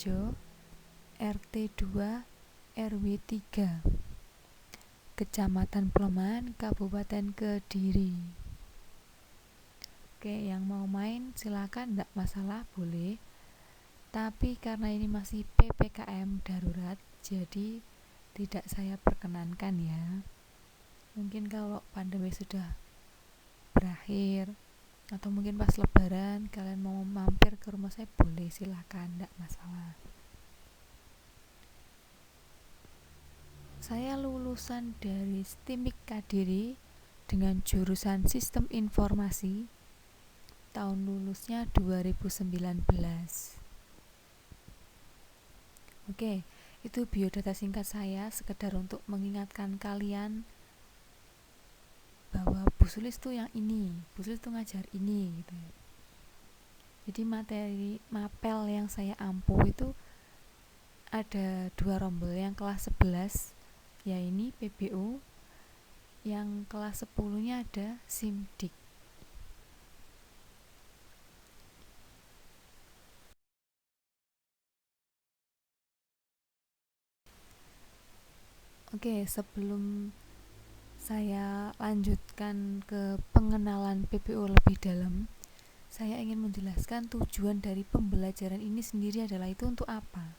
Sidoarjo, RT 2 RW 3, Kecamatan Pleman, Kabupaten Kediri. Oke, yang mau main silakan, enggak masalah, boleh. Tapi karena ini masih PPKM darurat, jadi tidak saya perkenankan ya. Mungkin kalau pandemi sudah berakhir atau mungkin pas lebaran kalian mau mampir ke rumah saya, boleh, silakan, enggak masalah. Saya lulusan dari STIMIK Kediri dengan jurusan Sistem Informasi. Tahun lulusnya 2019. Oke, itu biodata singkat saya, sekedar untuk mengingatkan kalian bahwa Bu Sulis tuh yang ini, Bu Sulis tuh ngajar ini gitu. Jadi materi mapel yang saya ampuh itu ada 2 rombel, yang kelas 11 ya ini PBU, yang kelas 10-nya ada SIMDIK. Oke, sebelum saya lanjutkan ke pengenalan PBU lebih dalam, saya ingin menjelaskan tujuan dari pembelajaran ini sendiri adalah itu untuk apa,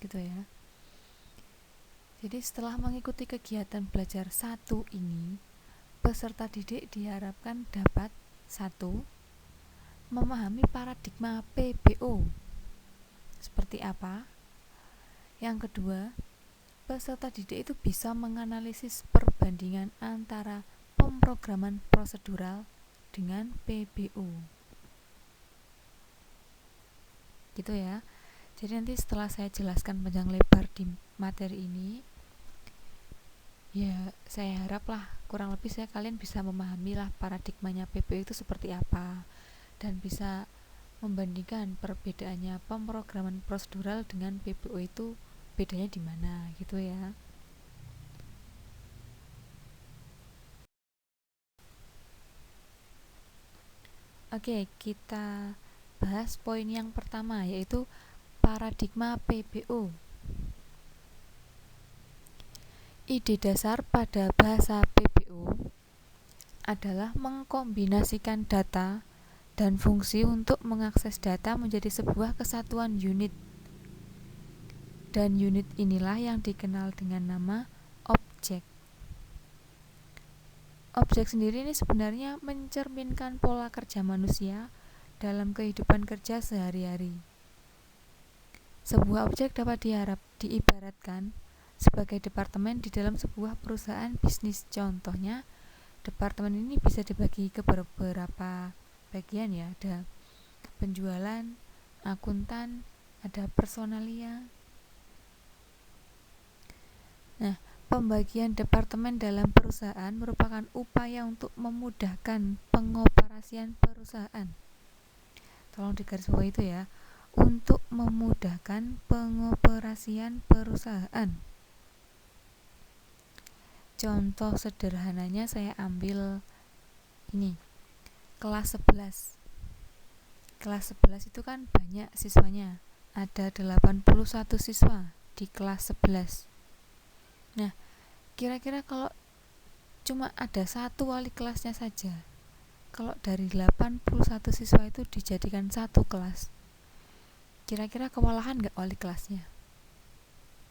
gitu ya. Jadi setelah mengikuti kegiatan belajar 1 ini, peserta didik diharapkan dapat 1. Memahami paradigma PBO seperti apa. Yang kedua, peserta didik itu bisa menganalisis perbandingan antara pemrograman prosedural dengan PBO. Gitu ya. Jadi nanti setelah saya jelaskan panjang lebar di materi ini, ya saya haraplah kurang lebih kalian bisa memahami lah paradigmanya PBO itu seperti apa, dan bisa membandingkan perbedaannya pemrograman prosedural dengan PBO itu bedanya di mana, gitu ya. Oke, kita bahas poin yang pertama, yaitu paradigma PBO. Ide dasar pada bahasa PBO adalah mengkombinasikan data dan fungsi untuk mengakses data menjadi sebuah kesatuan unit. Dan unit inilah yang dikenal dengan nama objek. Objek sendiri ini sebenarnya mencerminkan pola kerja manusia dalam kehidupan kerja sehari-hari. Sebuah objek dapat diibaratkan sebagai departemen di dalam sebuah perusahaan bisnis. Contohnya, departemen ini bisa dibagi ke beberapa bagian ya, ada penjualan, akuntan, ada personalia. Nah, pembagian departemen dalam perusahaan merupakan upaya untuk memudahkan pengoperasian perusahaan. Tolong digarisbawahi itu ya, untuk memudahkan pengoperasian perusahaan. Contoh sederhananya saya ambil ini, kelas 11. Kelas 11 itu kan banyak siswanya, ada 81 siswa di kelas 11. Nah, kira-kira kalau cuma ada 1 wali kelasnya saja, kalau dari 81 siswa itu dijadikan 1 kelas, kira-kira kewalahan gak wali kelasnya?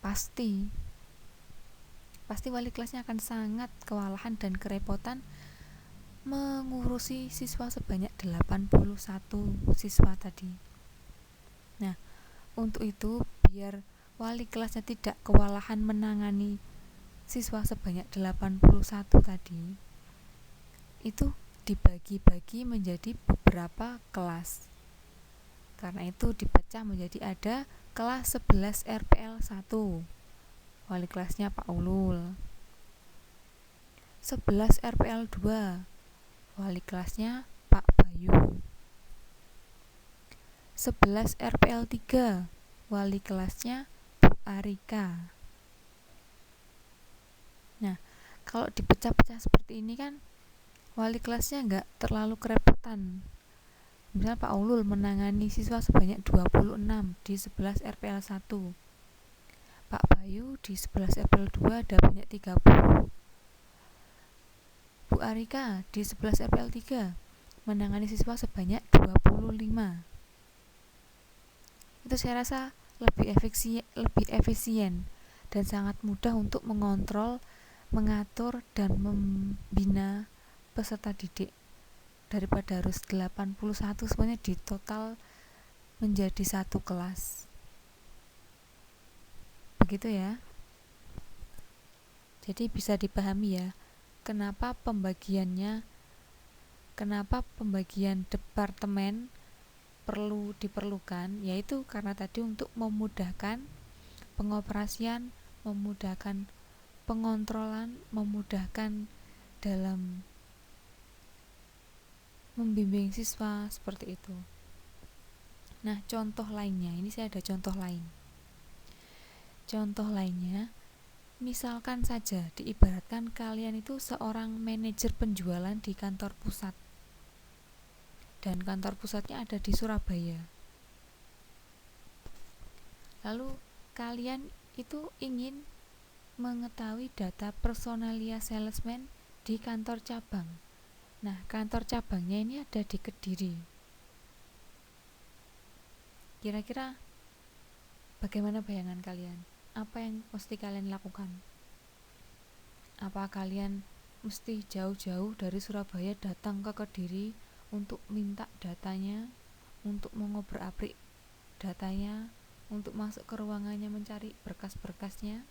Pasti wali kelasnya akan sangat kewalahan dan kerepotan mengurusi siswa sebanyak 81 siswa tadi. Nah, untuk itu biar wali kelasnya tidak kewalahan menangani siswa sebanyak 81 tadi, itu dibagi-bagi menjadi beberapa kelas. Karena itu dipecah menjadi ada kelas 11 RPL 1, wali kelasnya Pak Ulul. 11 RPL 2, wali kelasnya Pak Bayu. 11 RPL 3, wali kelasnya Bu Arika. Nah, kalau dipecah-pecah seperti ini kan wali kelasnya nggak terlalu kerepotan Misal Pak Ulul menangani siswa sebanyak 26 di 11 RPL 1. Pak Bayu di 11 RPL 2 ada banyak 30. Bu Arika di 11 RPL 3 menangani siswa sebanyak 25. Itu saya rasa lebih efisien dan sangat mudah untuk mengontrol, mengatur, dan membina peserta didik daripada harus 81 semuanya di total menjadi satu kelas. Begitu ya. Jadi bisa dipahami ya kenapa pembagian departemen perlu diperlukan, yaitu karena tadi untuk memudahkan pengoperasian, memudahkan pengontrolan, memudahkan dalam membimbing siswa seperti itu. Nah, contoh lainnya, ini saya ada contoh lain. Contoh lainnya, misalkan saja diibaratkan kalian itu seorang manajer penjualan di kantor pusat. Dan kantor pusatnya ada di Surabaya. Lalu kalian itu ingin mengetahui data personalia salesman di kantor cabang. Nah, kantor cabangnya ini ada di Kediri. Kira-kira bagaimana bayangan kalian? Apa yang mesti kalian lakukan? Apa kalian mesti jauh-jauh dari Surabaya datang ke Kediri untuk minta datanya, untuk mengobrak-abrik datanya, untuk masuk ke ruangannya mencari berkas-berkasnya?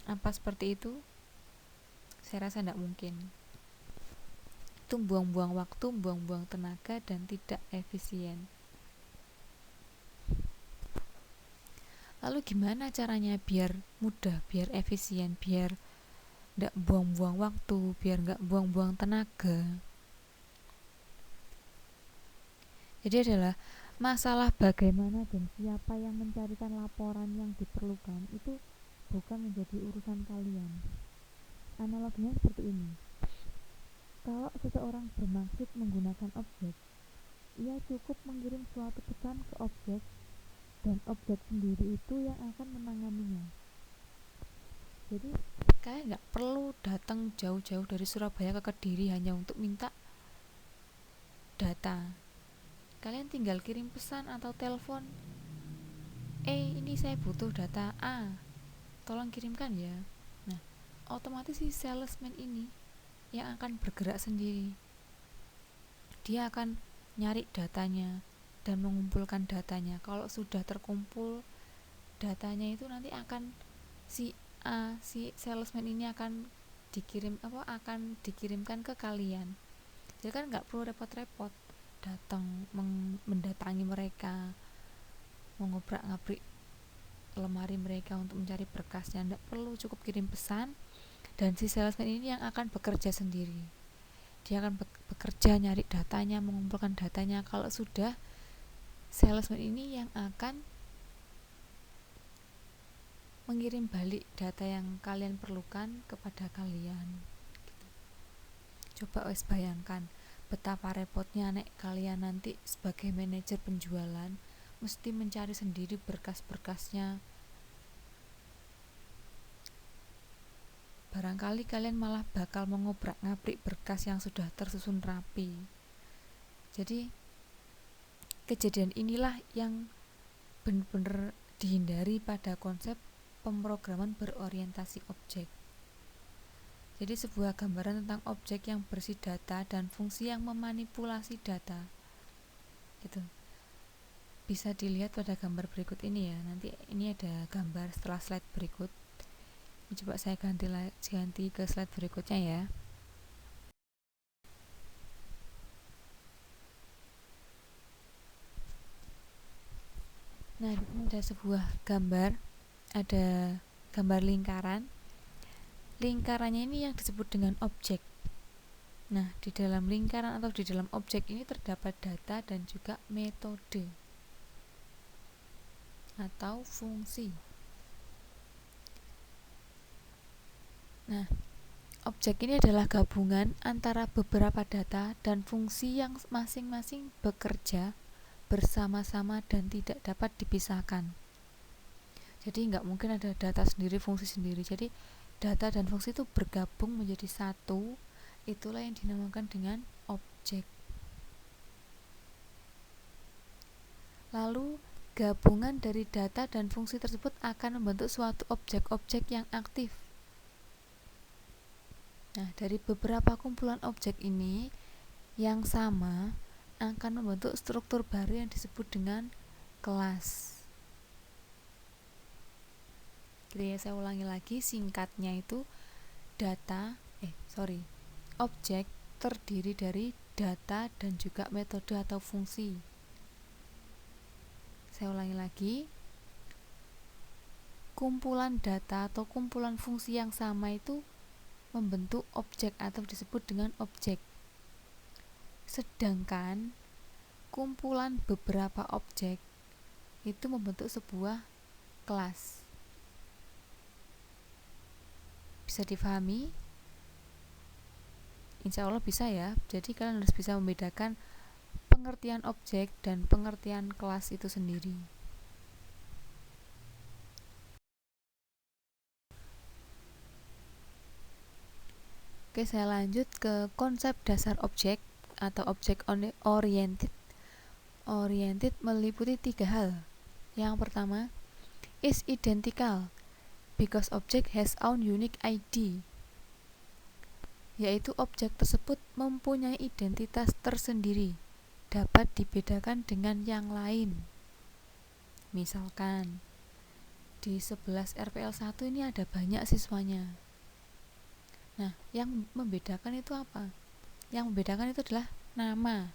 Apa seperti itu? Saya rasa tidak mungkin. Itu buang-buang waktu, buang-buang tenaga, dan tidak efisien. Lalu gimana caranya biar mudah, biar efisien, biar tidak buang-buang waktu, biar nggak buang-buang tenaga? Jadi adalah masalah bagaimana dan siapa yang mencarikan laporan yang diperlukan itu bukan menjadi urusan kalian. Analoginya seperti ini. Kalau seseorang bermaksud menggunakan objek, ia cukup mengirim suatu pesan ke objek dan objek sendiri itu yang akan menanganinya. Jadi kalian nggak perlu datang jauh-jauh dari Surabaya ke Kediri hanya untuk minta data. Kalian tinggal kirim pesan atau telepon, ini saya butuh data A, tolong kirimkan ya. Nah, otomatis si salesman ini yang akan bergerak sendiri. Dia akan nyari datanya dan mengumpulkan datanya. Kalau sudah terkumpul datanya itu nanti akan si salesman ini akan dikirimkan ke kalian. Jadi kan nggak perlu repot-repot datang mendatangi mereka, mengobrak-ngabrik lemari mereka untuk mencari berkasnya. Nggak perlu, cukup kirim pesan dan si salesman ini yang akan bekerja sendiri. Dia akan bekerja nyari datanya, mengumpulkan datanya. Kalau sudah, salesman ini yang akan mengirim balik data yang kalian perlukan kepada kalian. Coba wes bayangkan betapa repotnya nek kalian nanti sebagai manajer penjualan mesti mencari sendiri berkas-berkasnya. Barangkali kalian malah bakal mengobrak-ngabrik berkas yang sudah tersusun rapi. Jadi kejadian inilah yang benar-benar dihindari pada konsep pemrograman berorientasi objek. Jadi sebuah gambaran tentang objek yang berisi data dan fungsi yang memanipulasi data. Gitu. Bisa dilihat pada gambar berikut ini ya. Nanti ini ada gambar setelah slide berikut. Coba saya ganti ke slide berikutnya ya. Nah, di sini ada sebuah gambar, ada gambar lingkaran. Lingkarannya ini yang disebut dengan objek. Nah, di dalam lingkaran atau di dalam objek ini terdapat data dan juga metode atau fungsi. Nah, objek ini adalah gabungan antara beberapa data dan fungsi yang masing-masing bekerja bersama-sama dan tidak dapat dipisahkan. Jadi nggak mungkin ada data sendiri, fungsi sendiri. Jadi data dan fungsi itu bergabung menjadi satu, itulah yang dinamakan dengan objek. Lalu gabungan dari data dan fungsi tersebut akan membentuk suatu objek-objek yang aktif. Nah, dari beberapa kumpulan objek ini yang sama akan membentuk struktur baru yang disebut dengan kelas. Jadi saya ulangi lagi, singkatnya itu objek terdiri dari data dan juga metode atau fungsi. Saya ulangi lagi, kumpulan data atau kumpulan fungsi yang sama itu membentuk objek atau disebut dengan objek. Sedangkan kumpulan beberapa objek itu membentuk sebuah kelas. Bisa difahami? Insya Allah bisa ya. Jadi kalian harus bisa membedakan pengertian objek dan pengertian kelas itu sendiri. Oke, saya lanjut ke konsep dasar objek atau object oriented. Oriented meliputi 3 hal. Yang pertama, is identical because object has own unique ID, yaitu objek tersebut mempunyai identitas tersendiri, dapat dibedakan dengan yang lain. Misalkan di 11 RPL 1 ini ada banyak siswanya. Nah, yang membedakan itu apa? Yang membedakan itu adalah nama.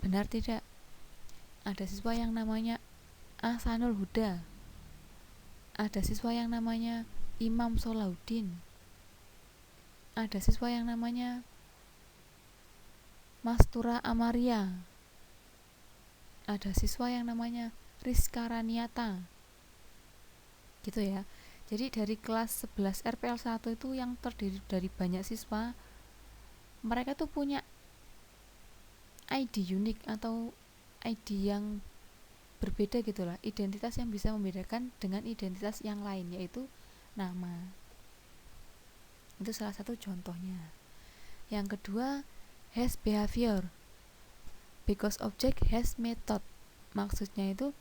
Benar tidak? Ada siswa yang namanya Ahsanul Huda. Ada siswa yang namanya Imam Solahuddin. Ada siswa yang namanya Mastura Amaria. Ada siswa yang namanya Rizka Raniata. Gitu ya. Jadi dari kelas 11 RPL 1 itu yang terdiri dari banyak siswa, mereka tuh punya ID unik atau ID yang berbeda gitulah, identitas yang bisa membedakan dengan identitas yang lain, yaitu nama. Itu salah satu contohnya. Yang kedua, has behavior because object has method. Maksudnya itu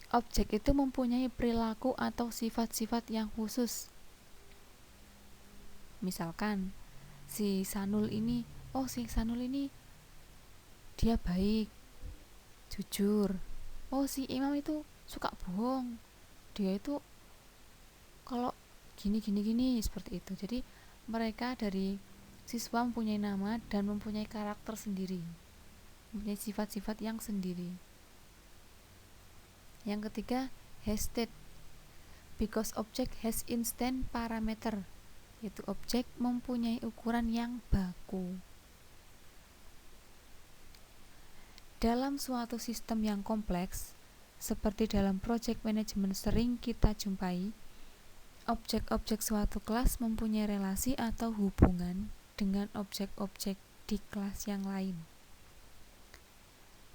objek itu mempunyai perilaku atau sifat-sifat yang khusus. Misalkan si Sanul ini dia baik, jujur. Oh, si Imam itu suka bohong, dia itu kalau gini seperti itu. Jadi mereka dari siswa mempunyai nama dan mempunyai karakter sendiri, mempunyai sifat-sifat yang sendiri. Yang ketiga, has state because object has instant parameter, yaitu objek mempunyai ukuran yang baku. Dalam suatu sistem yang kompleks, seperti dalam project management sering kita jumpai, objek-objek suatu kelas mempunyai relasi atau hubungan dengan objek-objek di kelas yang lain.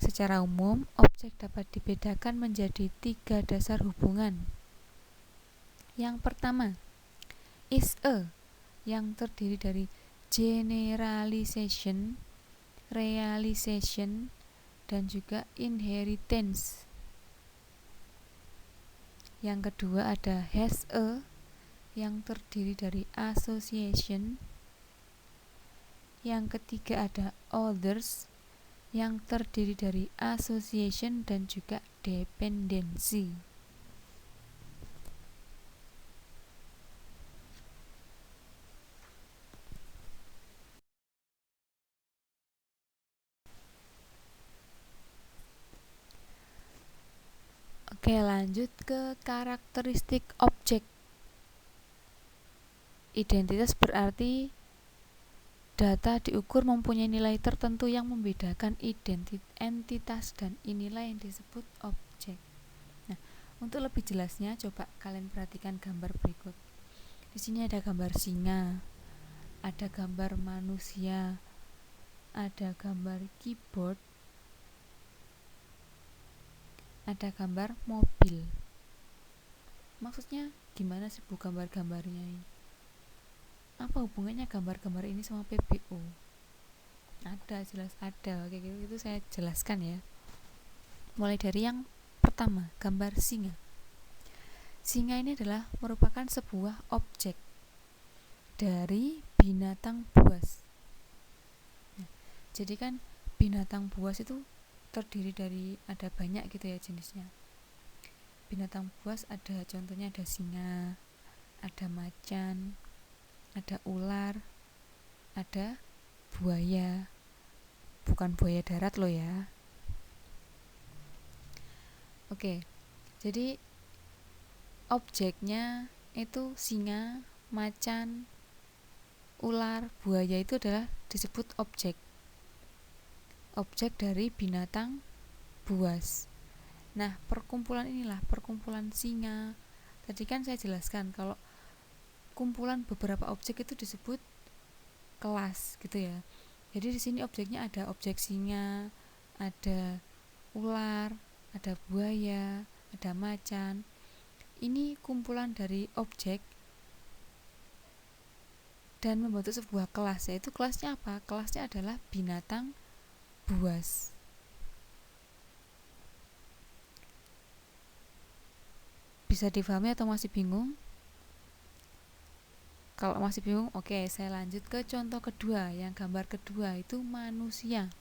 Secara umum, objek dapat dibedakan menjadi 3 dasar hubungan. Yang pertama, is a, yang terdiri dari generalization, realization, dan juga inheritance. Yang kedua ada has a, yang terdiri dari association. Yang ketiga ada others, yang terdiri dari association dan juga dependency. Oke, lanjut ke karakteristik objek. Identitas berarti data diukur mempunyai nilai tertentu yang membedakan entitas dan inilah yang disebut objek. Nah, untuk lebih jelasnya coba kalian perhatikan gambar berikut. Di sini ada gambar singa, ada gambar manusia, ada gambar keyboard, ada gambar mobil. Maksudnya gimana sih bu gambar-gambarnya ini? Apa hubungannya gambar-gambar ini sama PBO? Ada, jelas ada. Kayak gitu itu saya jelaskan ya. Mulai dari yang pertama, gambar singa. Singa ini adalah merupakan sebuah objek dari binatang buas. Nah, jadi kan binatang buas itu terdiri dari ada banyak gitu ya jenisnya. Binatang buas ada contohnya ada singa, ada macan, ada ular, ada buaya. Bukan buaya darat loh ya. Oke. Jadi objeknya itu singa, macan, ular, buaya itu adalah disebut objek dari binatang buas. Nah, perkumpulan inilah perkumpulan singa. Tadi kan saya jelaskan kalau kumpulan beberapa objek itu disebut kelas gitu ya. Jadi di sini objeknya ada objek singa, ada ular, ada buaya, ada macan. Ini kumpulan dari objek dan membentuk sebuah kelas, yaitu kelasnya apa? Kelasnya adalah binatang buas. Bisa difahami atau masih bingung? Kalau masih bingung, oke, saya lanjut ke contoh kedua. Yang gambar kedua itu manusia.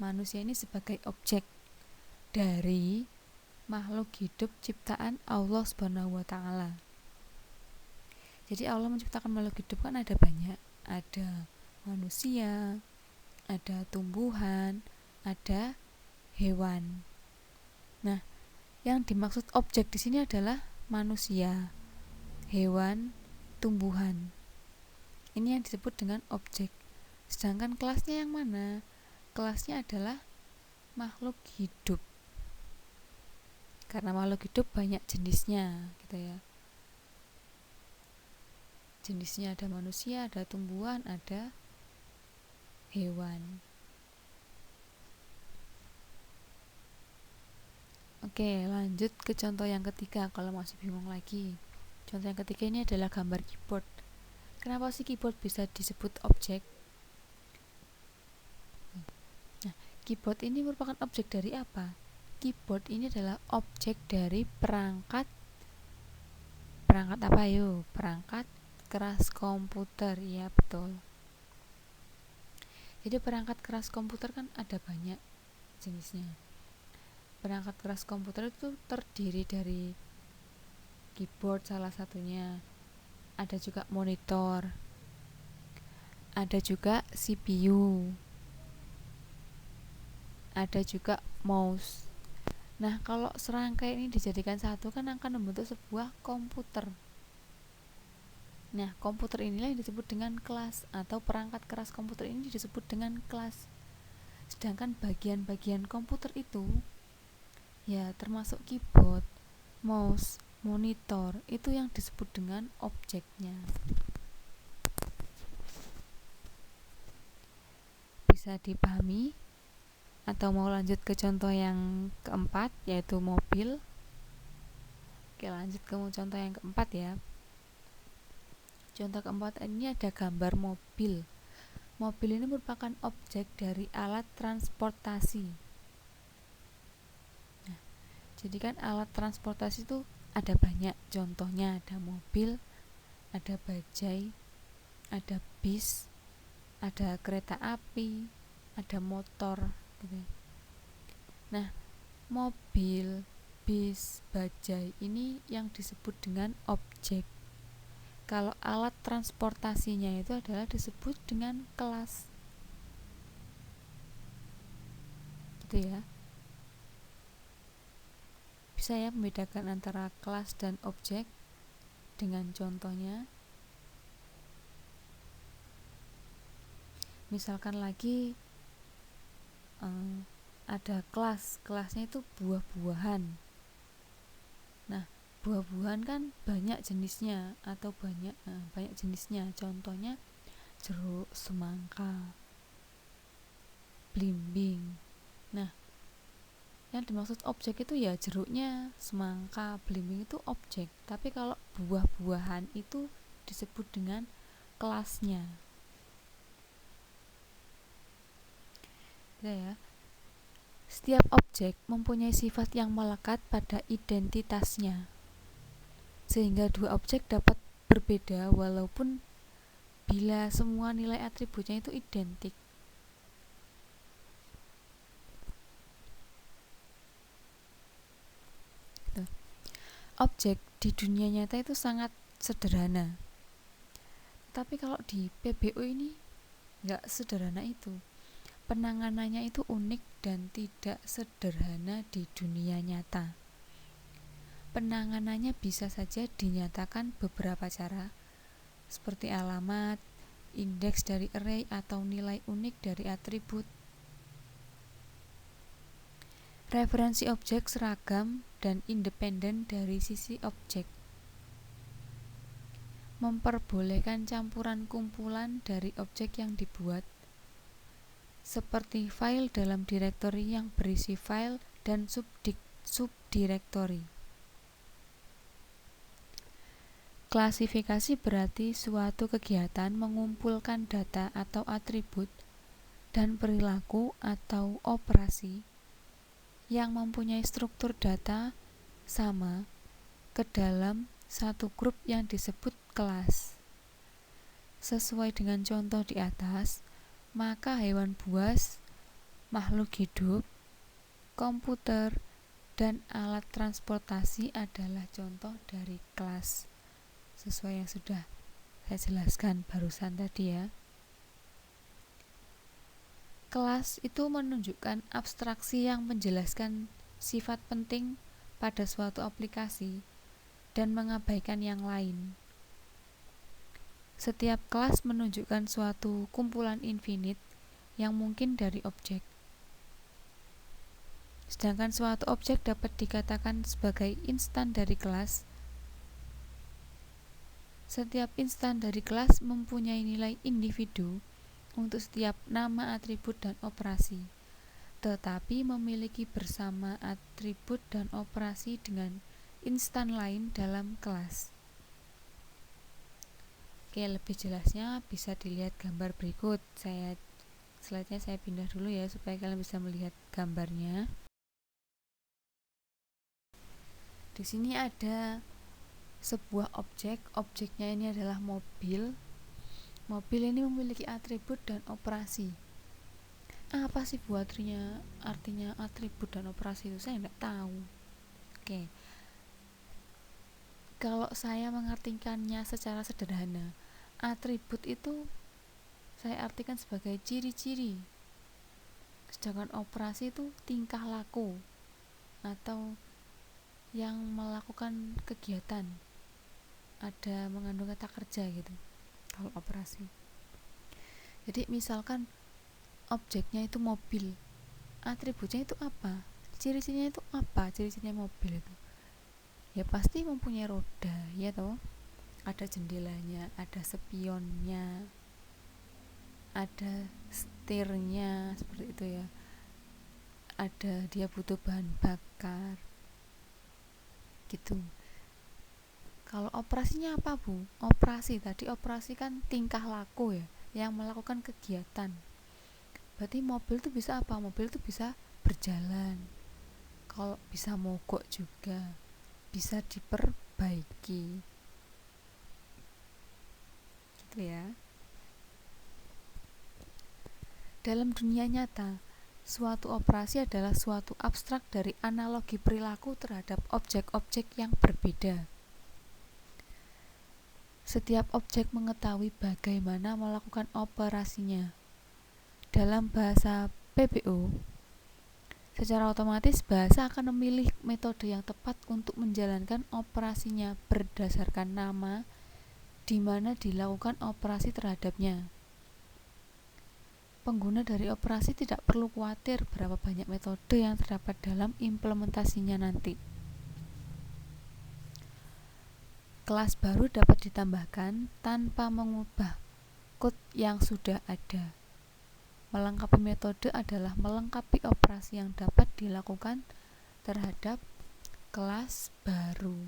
Manusia ini sebagai objek dari makhluk hidup ciptaan Allah Subhanahu wa taala. Jadi Allah menciptakan makhluk hidup kan ada banyak. Ada manusia, ada tumbuhan, ada hewan. Nah, yang dimaksud objek di sini adalah manusia, hewan, tumbuhan. Ini yang disebut dengan objek. Sedangkan kelasnya yang mana? Kelasnya adalah makhluk hidup. Karena makhluk hidup banyak jenisnya, gitu ya. Jenisnya ada manusia, ada tumbuhan, ada hewan. Oke, lanjut ke contoh yang ketiga kalau masih bingung lagi. Contoh yang ketiga ini adalah gambar keyboard. Kenapa sih keyboard bisa disebut objek? Nah, keyboard ini merupakan objek dari apa? Keyboard ini adalah objek dari perangkat apa yuk? Perangkat keras komputer, ya betul. Jadi perangkat keras komputer kan ada banyak jenisnya. Perangkat keras komputer itu terdiri dari keyboard salah satunya, ada juga monitor, ada juga CPU, ada juga mouse. Nah, kalau serangkai ini dijadikan satu kan akan membentuk sebuah komputer. Nah, komputer inilah yang disebut dengan kelas, atau perangkat keras komputer ini disebut dengan kelas. Sedangkan bagian-bagian komputer itu ya termasuk keyboard, mouse, monitor, itu yang disebut dengan objeknya. Bisa dipahami? Atau mau lanjut ke contoh yang keempat, yaitu mobil? Oke, lanjut ke contoh yang keempat ya. Contoh keempat ini ada gambar mobil. Mobil ini merupakan objek dari alat transportasi. Nah, jadi kan alat transportasi itu ada banyak. Contohnya ada mobil, ada bajai, ada bis, ada kereta api, ada motor gitu. Nah, mobil, bis, bajai ini yang disebut dengan objek. Kalau alat transportasinya itu adalah disebut dengan kelas. Gitu ya. Bisa ya membedakan antara kelas dan objek dengan contohnya. Misalkan lagi ada kelasnya itu buah-buahan. Nah, buah-buahan kan banyak jenisnya atau banyak jenisnya. Contohnya jeruk, semangka, blimbing. Nah, Yang dimaksud objek itu ya jeruknya, semangka, belimbing itu objek. Tapi kalau buah-buahan itu disebut dengan kelasnya. Ya. Setiap objek mempunyai sifat yang melekat pada identitasnya, sehingga dua objek dapat berbeda walaupun bila semua nilai atributnya itu identik. Objek di dunia nyata itu sangat sederhana, tapi kalau di PBO ini nggak sederhana itu. Penanganannya itu unik dan tidak sederhana di dunia nyata. Penanganannya bisa saja dinyatakan beberapa cara, seperti alamat, indeks dari array, atau nilai unik dari atribut. Referensi objek seragam dan independen dari sisi objek, memperbolehkan campuran kumpulan dari objek yang dibuat, seperti file dalam direktori yang berisi file dan subdirektori. Klasifikasi berarti suatu kegiatan mengumpulkan data atau atribut dan perilaku atau operasi yang mempunyai struktur data sama ke dalam satu grup yang disebut kelas. Sesuai dengan contoh di atas, maka hewan buas, makhluk hidup, komputer, dan alat transportasi adalah contoh dari kelas, sesuai yang sudah saya jelaskan barusan tadi ya. Kelas itu menunjukkan abstraksi yang menjelaskan sifat penting pada suatu aplikasi dan mengabaikan yang lain. Setiap kelas menunjukkan suatu kumpulan infinite yang mungkin dari objek. Sedangkan suatu objek dapat dikatakan sebagai instan dari kelas. Setiap instan dari kelas mempunyai nilai individu untuk setiap nama atribut dan operasi, tetapi memiliki bersama atribut dan operasi dengan instan lain dalam kelas. Oke, lebih jelasnya bisa dilihat gambar berikut. Slide-nya saya pindah dulu ya supaya kalian bisa melihat gambarnya. Di sini ada sebuah objek. Objeknya ini adalah mobil. Mobil ini memiliki atribut dan operasi. Apa sih artinya atribut dan operasi itu? Saya tidak tahu. Oke. Kalau saya mengartikannya secara sederhana, atribut itu saya artikan sebagai ciri-ciri, sedangkan operasi itu tingkah laku atau yang melakukan kegiatan, ada mengandung kata kerja gitu kalau operasi. Jadi misalkan objeknya itu mobil, atributnya itu apa, ciri-cirinya itu apa, ciri-cirinya mobil itu ya pasti mempunyai roda ya toh, ada jendelanya, ada spionnya, ada setirnya seperti itu ya, ada dia butuh bahan bakar gitu. Kalau operasinya apa Bu? Operasi kan tingkah laku ya, yang melakukan kegiatan. Berarti mobil itu bisa apa? Mobil itu bisa berjalan, kalau bisa mogok juga, bisa diperbaiki gitu ya. Dalam dunia nyata, suatu operasi adalah suatu abstrak dari analogi perilaku terhadap objek-objek yang berbeda. Setiap objek mengetahui bagaimana melakukan operasinya. Dalam bahasa PBO, secara otomatis bahasa akan memilih metode yang tepat untuk menjalankan operasinya berdasarkan nama di mana dilakukan operasi terhadapnya. Pengguna dari operasi tidak perlu khawatir berapa banyak metode yang terdapat dalam implementasinya nanti. Kelas baru dapat ditambahkan tanpa mengubah kode yang sudah ada. Melengkapi metode adalah melengkapi operasi yang dapat dilakukan terhadap kelas baru.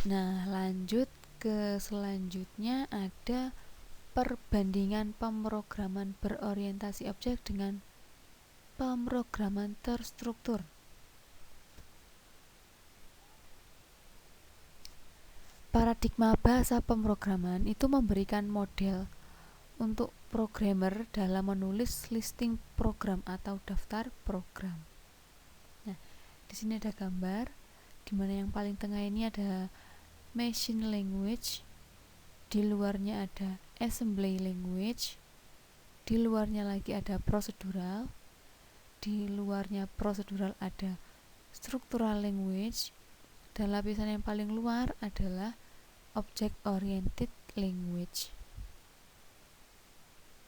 Nah, lanjut ke selanjutnya ada perbandingan pemrograman berorientasi objek dengan pemrograman terstruktur. Paradigma bahasa pemrograman itu memberikan model untuk programmer dalam menulis listing program atau daftar program. Nah, di sini ada gambar, di mana yang paling tengah ini ada machine language, di luarnya ada assembly language, di luarnya lagi ada procedural, di luarnya procedural ada structural language, dan lapisan yang paling luar adalah object oriented language.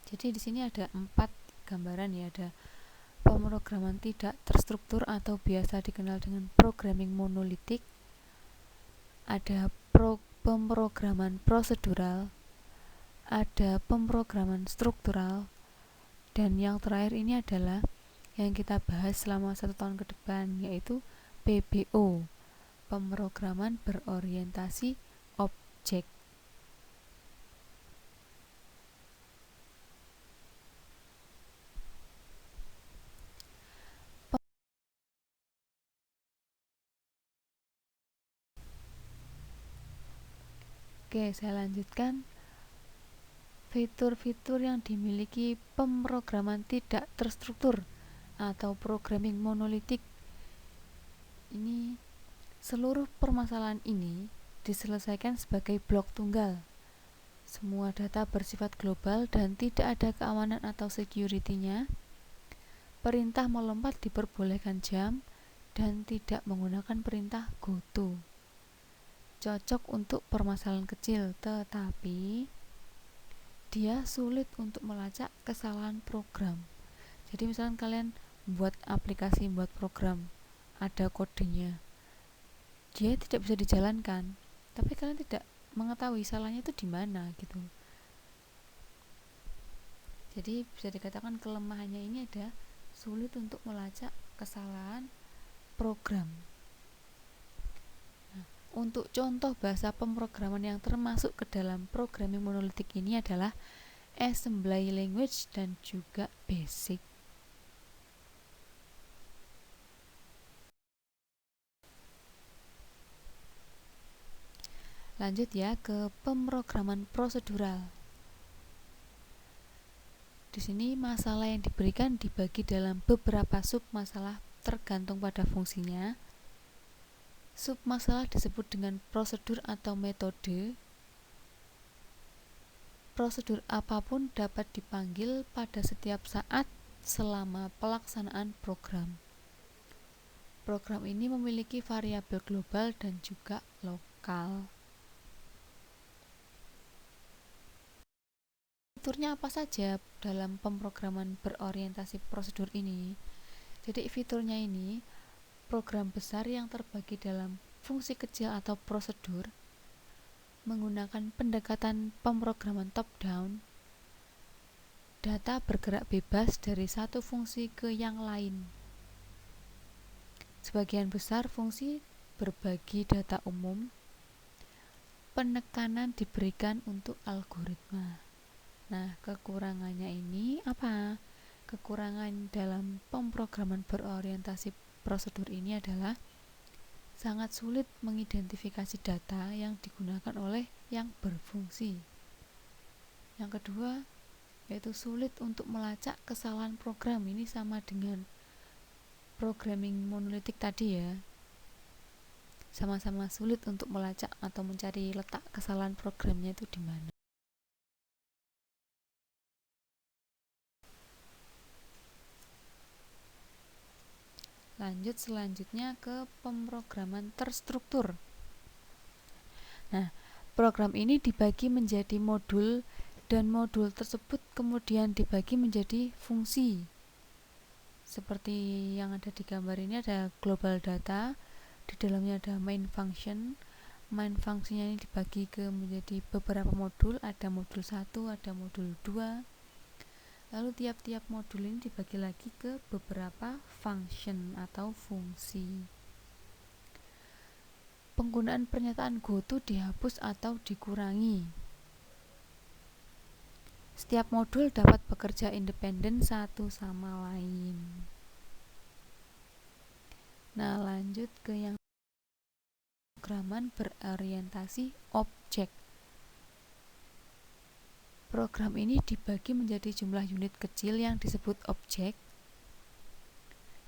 Jadi di sini ada 4 gambaran ya, ada pemrograman tidak terstruktur atau biasa dikenal dengan programming monolitik, ada pemrograman prosedural, ada pemrograman struktural, dan yang terakhir ini adalah yang kita bahas selama 1 tahun ke depan, yaitu PBO, pemrograman berorientasi objek. Oke, saya lanjutkan. Fitur-fitur yang dimiliki pemrograman tidak terstruktur atau programming monolitik. Ini seluruh permasalahan ini diselesaikan sebagai blok tunggal. Semua data bersifat global dan tidak ada keamanan atau security-nya. Perintah melompat diperbolehkan jam dan tidak menggunakan perintah goto. Cocok untuk permasalahan kecil, tetapi dia sulit untuk melacak kesalahan program. Jadi misalkan kalian buat aplikasi, buat program, ada kodenya, dia tidak bisa dijalankan, tapi kalian tidak mengetahui salahnya itu di mana gitu. Jadi bisa dikatakan kelemahannya ini ada sulit untuk melacak kesalahan program. Nah, untuk contoh bahasa pemrograman yang termasuk ke dalam programming monolitik ini adalah assembly language dan juga basic. Lanjut ya ke pemrograman prosedural. Di sini masalah yang diberikan dibagi dalam beberapa sub masalah tergantung pada fungsinya. Sub masalah disebut dengan prosedur atau metode. Prosedur apapun dapat dipanggil pada setiap saat selama pelaksanaan program. Program ini memiliki variabel global dan juga lokal. Fiturnya apa saja dalam pemrograman berorientasi prosedur ini? Jadi fiturnya ini program besar yang terbagi dalam fungsi kecil atau prosedur menggunakan pendekatan pemrograman top-down. Data bergerak bebas dari satu fungsi ke yang lain. Sebagian besar fungsi berbagi data umum. Penekanan diberikan untuk algoritma. Nah, kekurangannya ini apa? Kekurangan dalam pemrograman berorientasi prosedur ini adalah sangat sulit mengidentifikasi data yang digunakan oleh yang berfungsi. Yang kedua, yaitu sulit untuk melacak kesalahan program. Ini sama dengan programming monolitik tadi ya. Sama-sama sulit untuk melacak atau mencari letak kesalahan programnya itu di mana. Lanjut selanjutnya ke pemrograman terstruktur. Nah, program ini dibagi menjadi modul dan modul tersebut kemudian dibagi menjadi fungsi. Seperti yang ada di gambar ini ada global data, di dalamnya ada main function, main fungsinya ini dibagi ke menjadi beberapa modul, ada modul 1, ada modul 2. Lalu tiap-tiap modul ini dibagi lagi ke beberapa function atau fungsi. Penggunaan pernyataan goto dihapus atau dikurangi. Setiap modul dapat bekerja independen satu sama lain. Nah, lanjut ke yang pemrograman berorientasi objek. Program ini dibagi menjadi jumlah unit kecil yang disebut objek.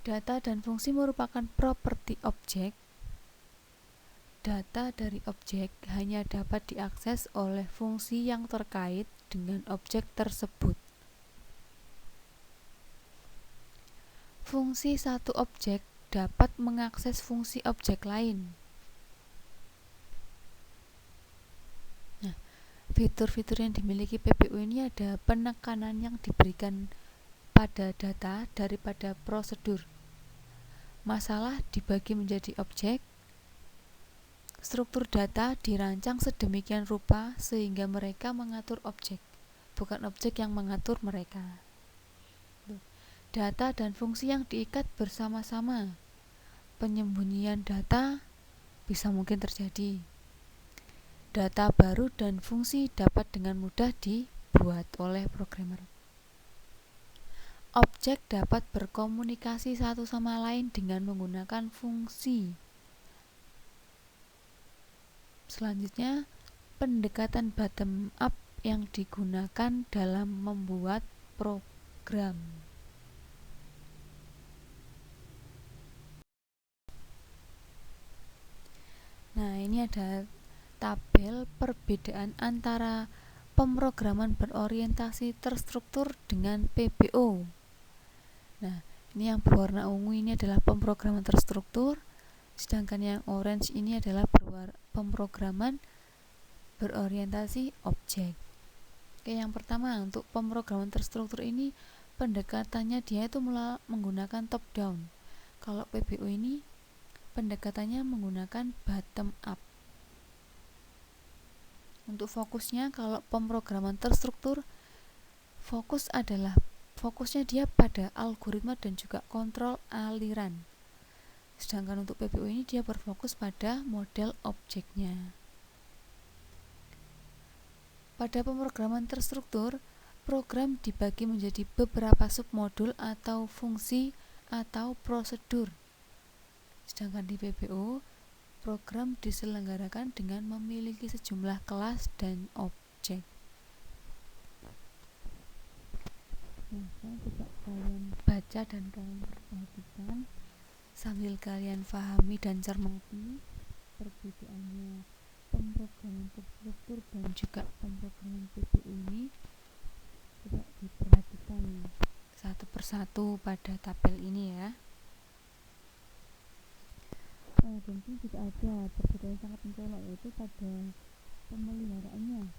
Data dan fungsi merupakan properti objek. Data dari objek hanya dapat diakses oleh fungsi yang terkait dengan objek tersebut. Fungsi satu objek dapat mengakses fungsi objek lain. Nah, fitur-fitur yang dimiliki PPU ini ada penekanan yang diberikan pada data daripada prosedur. Masalah dibagi menjadi objek. Struktur data dirancang sedemikian rupa sehingga mereka mengatur objek, bukan objek yang mengatur mereka. Data dan fungsi yang diikat bersama-sama. Penyembunyian data bisa mungkin terjadi. Data baru dan fungsi dapat dengan mudah dibuat oleh programmer. Objek dapat berkomunikasi satu sama lain dengan menggunakan fungsi. Selanjutnya, pendekatan bottom up yang digunakan dalam membuat program. Nah, ini ada tabel perbedaan antara pemrograman berorientasi terstruktur dengan PBO. Nah, ini yang berwarna ungu ini adalah pemrograman terstruktur, sedangkan yang orange ini adalah pemrograman berorientasi objek. Oke, yang pertama untuk pemrograman terstruktur ini pendekatannya dia itu menggunakan top down. Kalau PBO ini pendekatannya menggunakan bottom up. Untuk fokusnya kalau pemrograman terstruktur fokusnya dia pada algoritma dan juga kontrol aliran. Sedangkan untuk PBO ini dia berfokus pada model objeknya. Pada pemrograman terstruktur, program dibagi menjadi beberapa submodul atau fungsi atau prosedur. Sedangkan di PBO, program diselenggarakan dengan memiliki sejumlah kelas dan objek. Nah, saya coba kalian baca dan kalian perhatikan sambil kalian pahami dan cermati perbedaannya pemrograman terstruktur dan juga pemrograman PBO ini. Coba diperhatikan satu persatu pada tabel ini ya. Dan juga ada perbedaan sangat mencolok yaitu pada pemeliharaannya.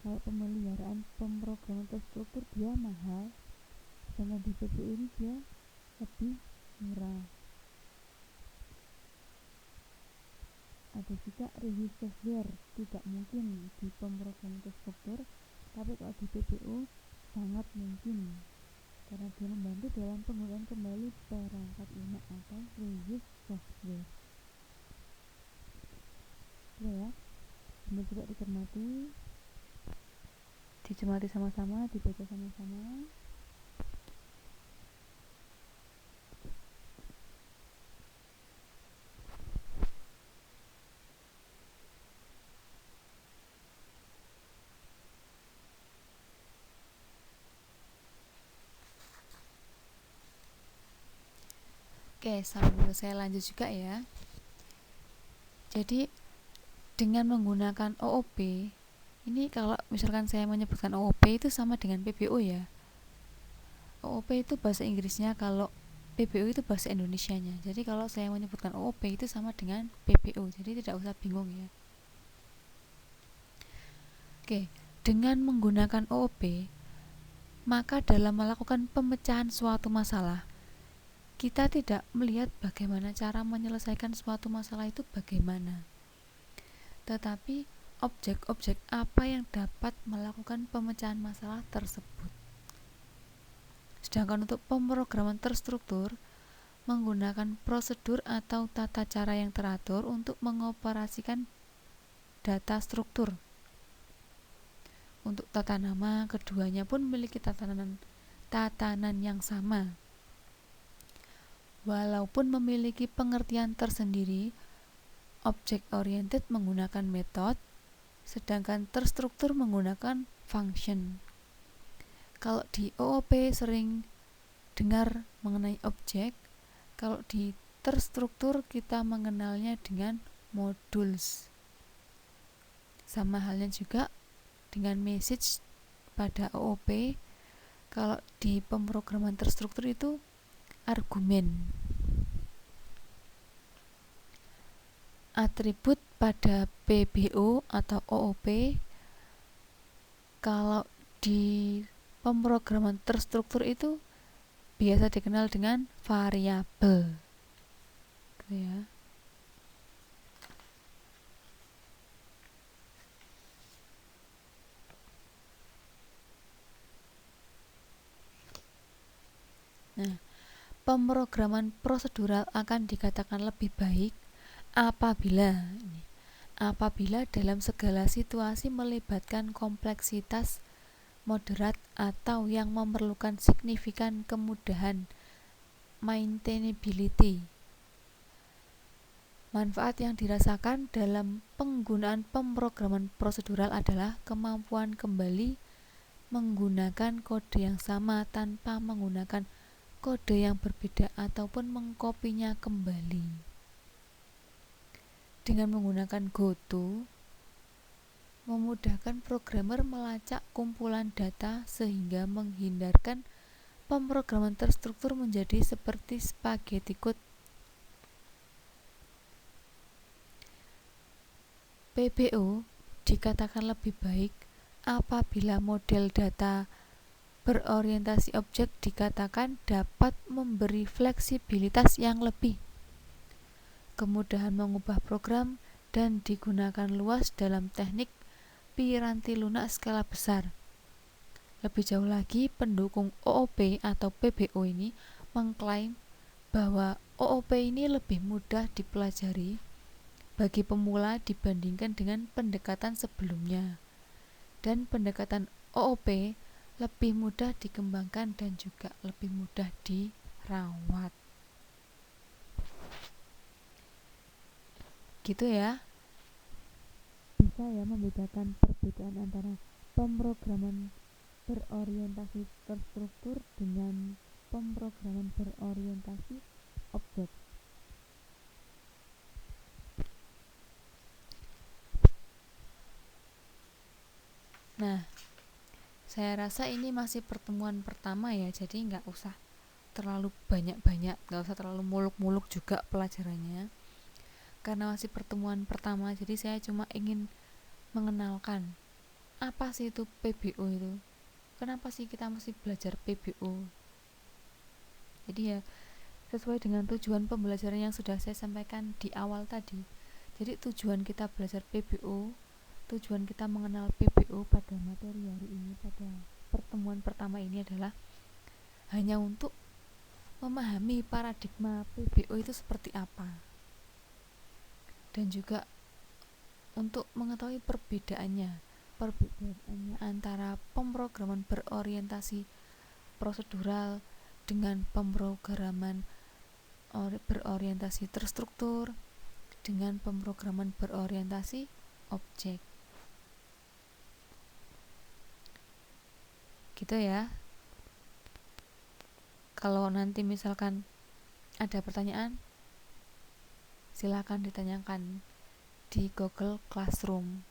Kalau pemeliharaan pemrograman terstruktur dia mahal, sedangkan di PBO ini dia lebih murah. Ada juga review software, tidak mungkin di pemrograman terstruktur, tapi kalau di PBO sangat mungkin karena dia membantu dalam penggunaan kembali perangkat lunak atau review software. Ya, benar juga dicermati sama-sama, dibaca sama-sama. Oke, sambil saya lanjut juga ya. Jadi dengan menggunakan OOP, ini kalau misalkan saya menyebutkan OOP itu sama dengan PBO ya. OOP itu bahasa Inggrisnya, kalau PBO itu bahasa Indonesianya. Jadi kalau saya menyebutkan OOP itu sama dengan PBO, jadi tidak usah bingung ya. Oke, dengan menggunakan OOP, maka dalam melakukan pemecahan suatu masalah, kita tidak melihat bagaimana cara menyelesaikan suatu masalah itu bagaimana. tetapi objek-objek apa yang dapat melakukan pemecahan masalah tersebut. Sedangkan untuk pemrograman terstruktur menggunakan prosedur atau tata cara yang teratur untuk mengoperasikan data struktur. Untuk tata nama, keduanya pun memiliki tatanan yang sama. Walaupun memiliki pengertian tersendiri, object oriented menggunakan method, sedangkan terstruktur menggunakan function. Kalau di OOP sering dengar mengenai objek, kalau di terstruktur kita mengenalnya dengan modules. Sama halnya juga dengan message pada OOP, kalau di pemrograman terstruktur itu argumen. Atribut pada PBO atau OOP, kalau di pemrograman terstruktur itu biasa dikenal dengan variabel. Gitu ya. Nah, pemrograman prosedural akan dikatakan lebih baik apabila dalam segala situasi melibatkan kompleksitas moderat atau yang memerlukan signifikan kemudahan maintainability. Manfaat yang dirasakan dalam penggunaan pemrograman prosedural adalah kemampuan kembali menggunakan kode yang sama tanpa menggunakan kode yang berbeda ataupun mengkopinya kembali. Dengan menggunakan GoTo, memudahkan programmer melacak kumpulan data sehingga menghindarkan pemrograman terstruktur menjadi seperti spaghetti code. PBO dikatakan lebih baik apabila model data berorientasi objek dikatakan dapat memberi fleksibilitas yang lebih, kemudahan mengubah program, dan digunakan luas dalam teknik Piranti lunak skala besar. Lebih jauh lagi, pendukung OOP atau PBO ini mengklaim bahwa OOP ini lebih mudah dipelajari bagi pemula dibandingkan dengan pendekatan sebelumnya, dan pendekatan OOP lebih mudah dikembangkan dan juga lebih mudah dirawat. Gitu ya. Bisa ya membedakan perbedaan antara pemrograman berorientasi terstruktur dengan pemrograman berorientasi objek. Nah, saya rasa ini masih pertemuan pertama ya, jadi nggak usah terlalu banyak-banyak, nggak usah terlalu muluk-muluk juga pelajarannya. Karena masih pertemuan pertama, jadi saya cuma ingin mengenalkan apa sih itu PBO itu. Kenapa sih kita mesti belajar PBO? Jadi ya sesuai dengan tujuan pembelajaran yang sudah saya sampaikan di awal tadi. Jadi tujuan kita belajar PBO, tujuan kita mengenal PBO pada materi hari ini, pada pertemuan pertama ini adalah hanya untuk memahami paradigma PBO itu seperti apa, dan juga untuk mengetahui perbedaannya antara pemrograman berorientasi prosedural dengan pemrograman berorientasi terstruktur dengan pemrograman berorientasi objek. Gitu ya. Kalau nanti misalkan ada pertanyaan, silakan ditanyakan di Google Classroom.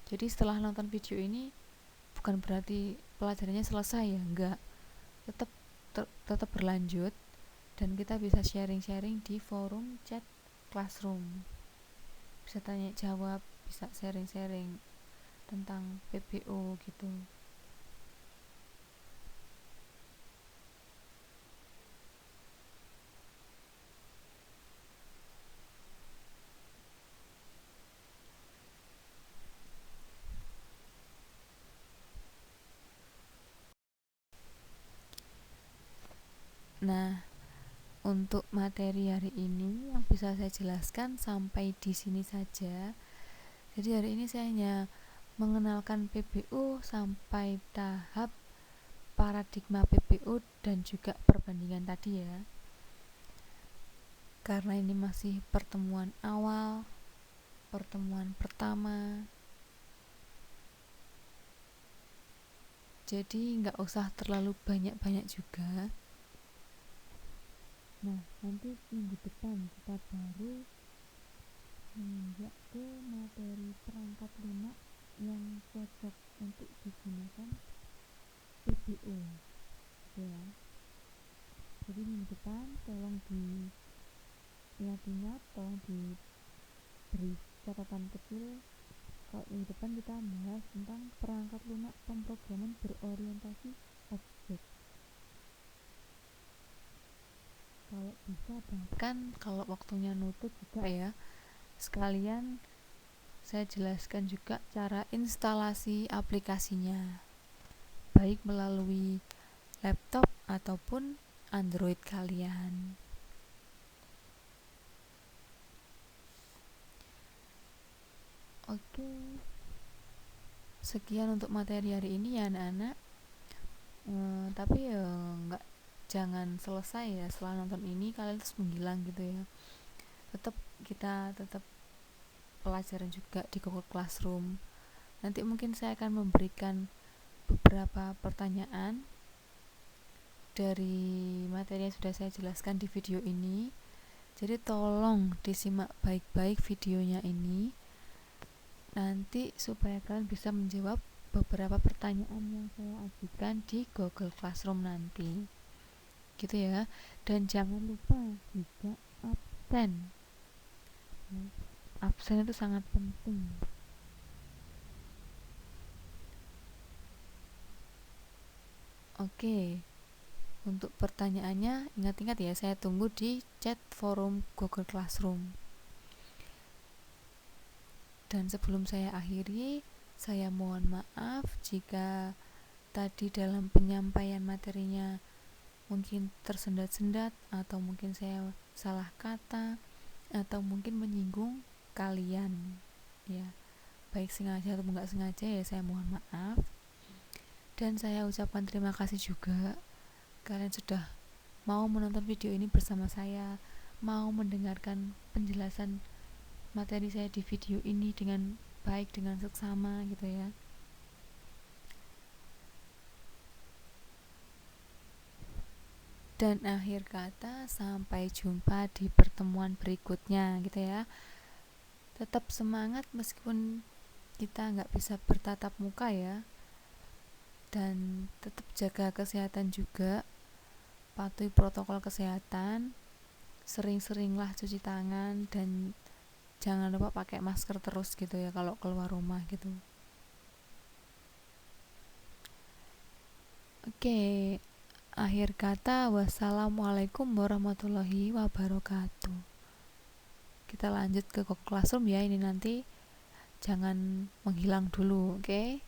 Jadi setelah nonton video ini bukan berarti pelajarannya selesai ya, enggak. Tetap berlanjut, dan kita bisa sharing-sharing di forum chat Classroom. Bisa tanya jawab, bisa sharing-sharing tentang PBO gitu. Nah, untuk materi hari ini yang bisa saya jelaskan sampai di sini saja. Jadi hari ini saya hanya mengenalkan PBU sampai tahap paradigma PBU dan juga perbandingan tadi ya. Karena ini masih pertemuan awal, pertemuan pertama, jadi nggak usah terlalu banyak-banyak juga. Nah, nanti minggu depan kita baru menginjak ke materi perangkat lunak yang cocok untuk digunakan PBO ya. Jadi minggu depan tolong diingat-ingat, tolong diberi catatan kecil. Kalau minggu depan kita bahas tentang perangkat lunak pemrograman berorientasi objek. Kalau bisa bahkan kalau waktunya nutut juga ya, sekalian saya jelaskan juga cara instalasi aplikasinya, baik melalui laptop ataupun Android kalian. Oke, sekian untuk materi hari ini ya anak-anak. Tapi ya jangan selesai ya setelah nonton ini kalian terus menghilang gitu ya. Kita tetap pelajaran juga di Google Classroom. Nanti mungkin saya akan memberikan beberapa pertanyaan dari materi yang sudah saya jelaskan di video ini. Jadi tolong disimak baik-baik videonya ini nanti supaya kalian bisa menjawab beberapa pertanyaan yang saya ajukan di Google Classroom nanti. Gitu ya. Dan jangan lupa juga absen. Absen itu sangat penting. Oke. Untuk pertanyaannya, ingat-ingat ya, saya tunggu di chat forum Google Classroom. Dan sebelum saya akhiri, saya mohon maaf jika tadi dalam penyampaian materinya mungkin tersendat-sendat atau mungkin saya salah kata atau mungkin menyinggung kalian ya, baik sengaja atau enggak sengaja ya, saya mohon maaf. Dan saya ucapkan terima kasih juga kalian sudah mau menonton video ini bersama saya, mau mendengarkan penjelasan materi saya di video ini dengan baik, dengan seksama gitu ya. Dan akhir kata, sampai jumpa di pertemuan berikutnya gitu ya. Tetap semangat meskipun kita nggak bisa bertatap muka ya. Dan tetap jaga kesehatan juga, patuhi protokol kesehatan, sering-seringlah cuci tangan, dan jangan lupa pakai masker terus gitu ya kalau keluar rumah gitu. Oke, akhir kata, wassalamualaikum warahmatullahi wabarakatuh. Kita lanjut ke Google Classroom ya, ini nanti jangan menghilang dulu, oke?